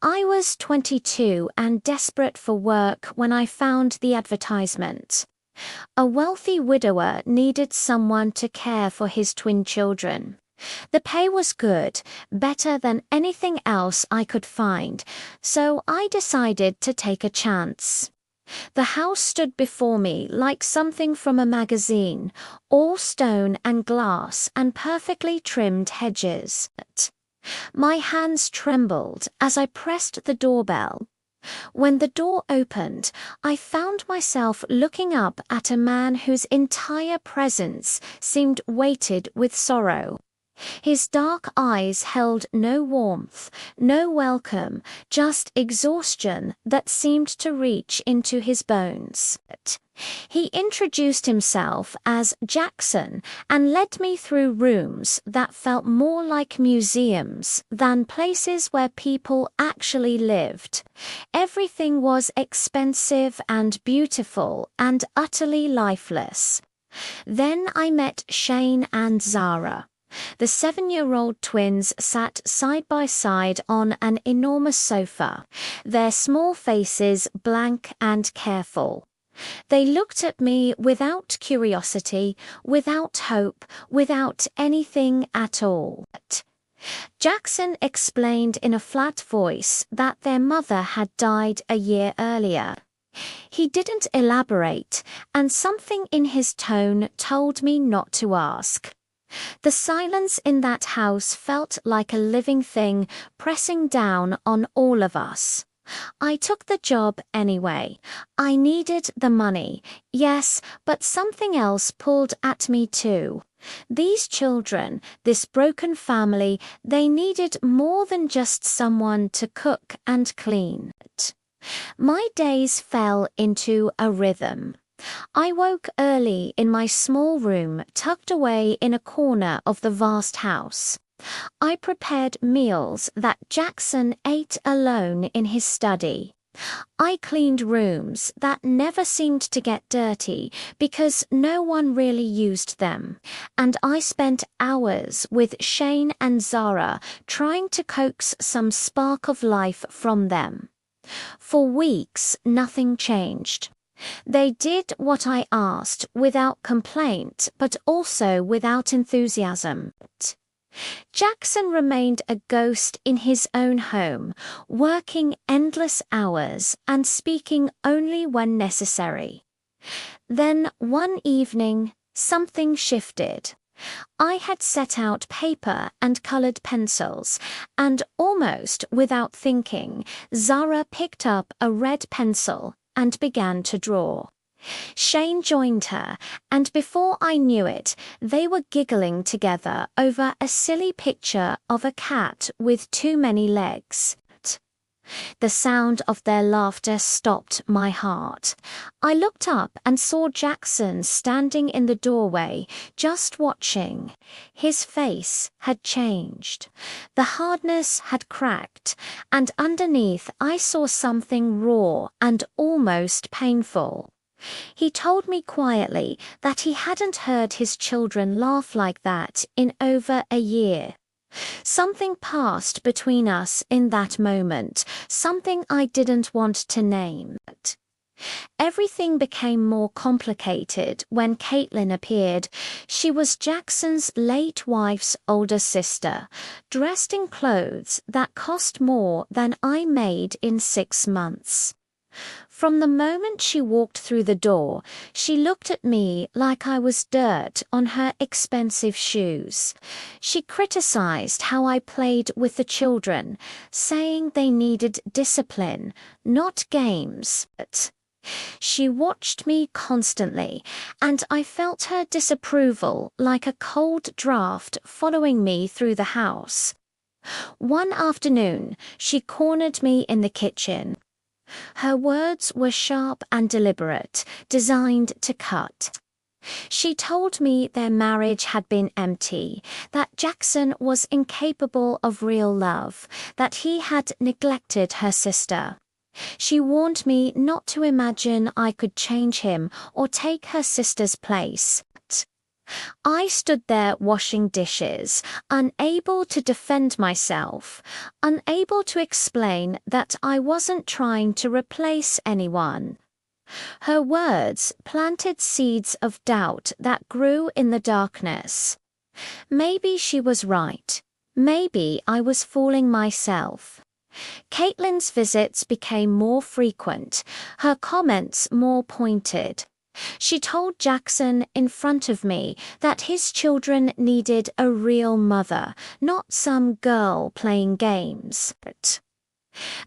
I was 22 and desperate for work when I found the advertisement. A wealthy widower needed someone to care for his twin children. The pay was good, better than anything else I could find, so I decided to take a chance. The house stood before me like something from a magazine, all stone and glass and perfectly trimmed hedges. My hands trembled as I pressed the doorbell. When the door opened, I found myself looking up at a man whose entire presence seemed weighted with sorrow. His dark eyes held no warmth, no welcome, just exhaustion that seemed to reach into his bones. He introduced himself as Jackson and led me through rooms that felt more like museums than places where people actually lived. Everything was expensive and beautiful and utterly lifeless. Then I met Shane and Zara. The 7-year-old twins sat side by side on an enormous sofa, their small faces blank and careful. They looked at me without curiosity, without hope, without anything at all. Jackson explained in a flat voice that their mother had died a year earlier. He didn't elaborate, and something in his tone told me not to ask. The silence in that house felt like a living thing pressing down on all of us. I took the job anyway. I needed the money, yes, but something else pulled at me too. These children, this broken family, they needed more than just someone to cook and clean. My days fell into a rhythm. I woke early in my small room tucked away in a corner of the vast house. I prepared meals that Jackson ate alone in his study. I cleaned rooms that never seemed to get dirty because no one really used them, and I spent hours with Shane and Zara trying to coax some spark of life from them. For weeks, nothing changed. They did what I asked without complaint, but also without enthusiasm. Jackson remained a ghost in his own home, working endless hours and speaking only when necessary. Then one evening, something shifted. I had set out paper and colored pencils, and almost without thinking, Zara picked up a red pencil and began to draw. Shane joined her, and before I knew it, they were giggling together over a silly picture of a cat with too many legs. The sound of their laughter stopped my heart. I looked up and saw Jackson standing in the doorway, just watching. His face had changed. The hardness had cracked, and underneath I saw something raw and almost painful. He told me quietly that he hadn't heard his children laugh like that in over a year. Something passed between us in that moment, something I didn't want to name. Everything became more complicated when Caitlin appeared. She was Jackson's late wife's older sister, dressed in clothes that cost more than I made in 6 months. From the moment she walked through the door, she looked at me like I was dirt on her expensive shoes. She criticized how I played with the children, saying they needed discipline, not games. She watched me constantly, and I felt her disapproval like a cold draft following me through the house. One afternoon, she cornered me in the kitchen. Her words were sharp and deliberate, designed to cut. She told me their marriage had been empty, that Jackson was incapable of real love, that he had neglected her sister. She warned me not to imagine I could change him or take her sister's place. I stood there washing dishes, unable to defend myself, unable to explain that I wasn't trying to replace anyone. Her words planted seeds of doubt that grew in the darkness. Maybe she was right. Maybe I was fooling myself. Caitlin's visits became more frequent, her comments more pointed. She told Jackson in front of me that his children needed a real mother, not some girl playing games.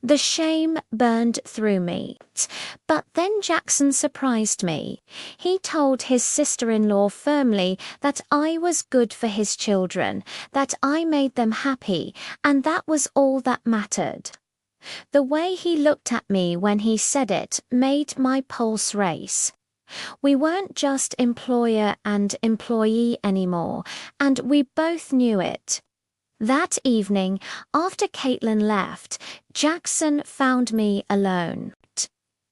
The shame burned through me. But then Jackson surprised me. He told his sister-in-law firmly that I was good for his children, that I made them happy, and that was all that mattered. The way he looked at me when he said it made my pulse race. We weren't just employer and employee anymore, and we both knew it. That evening, after Caitlin left, Jackson found me alone.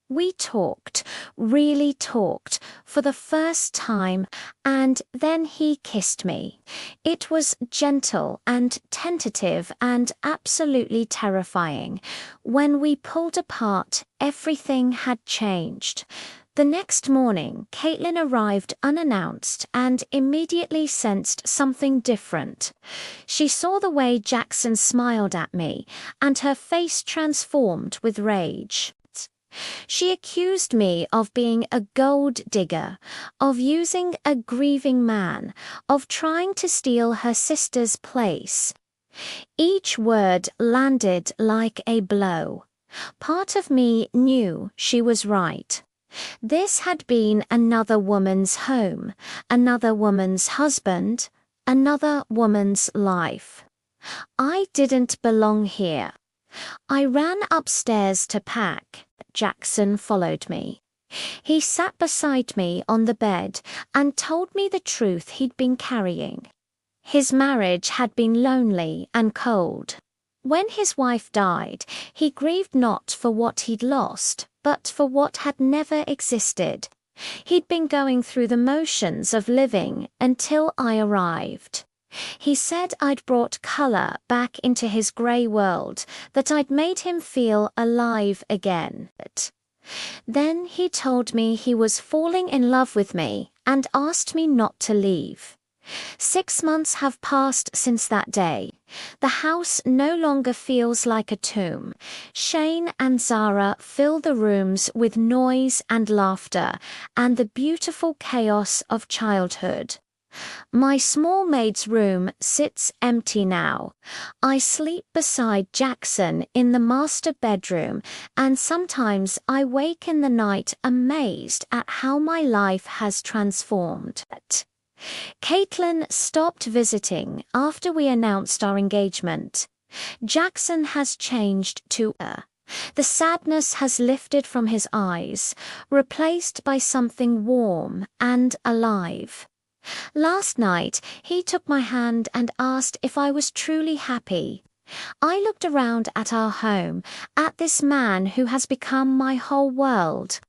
We talked, really talked, for the first time, and then he kissed me. It was gentle and tentative and absolutely terrifying. When we pulled apart, everything had changed. The next morning, Caitlin arrived unannounced and immediately sensed something different. She saw the way Jackson smiled at me, and her face transformed with rage. She accused me of being a gold digger, of using a grieving man, of trying to steal her sister's place. Each word landed like a blow. Part of me knew she was right. This had been another woman's home, another woman's husband, another woman's life. I didn't belong here. I ran upstairs to pack. Jackson followed me. He sat beside me on the bed and told me the truth he'd been carrying. His marriage had been lonely and cold. When his wife died, he grieved not for what he'd lost, but for what had never existed. He'd been going through the motions of living until I arrived. He said I'd brought color back into his grey world, that I'd made him feel alive again. Then he told me he was falling in love with me and asked me not to leave. 6 months have passed since that day. The house no longer feels like a tomb. Shane and Zara fill the rooms with noise and laughter and the beautiful chaos of childhood. My small maid's room sits empty now. I sleep beside Jackson in the master bedroom, and sometimes I wake in the night amazed at how my life has transformed. Caitlin stopped visiting after we announced our engagement. Jackson has changed to her. The sadness has lifted from his eyes, replaced by something warm and alive. Last night, he took my hand and asked if I was truly happy. I looked around at our home, at this man who has become my whole world,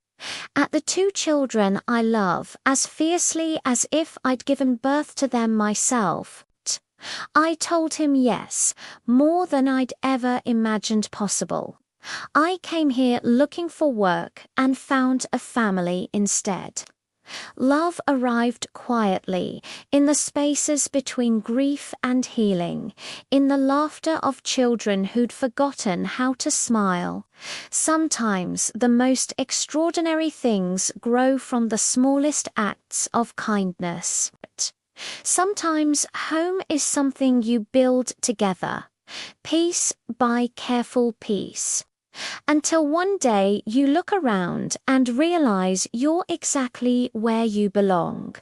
at the 2 children I love as fiercely as if I'd given birth to them myself. I told him yes, more than I'd ever imagined possible. I came here looking for work and found a family instead. Love arrived quietly, in the spaces between grief and healing, in the laughter of children who'd forgotten how to smile. Sometimes the most extraordinary things grow from the smallest acts of kindness. Sometimes home is something you build together, piece by careful piece. Until one day you look around and realize you're exactly where you belong.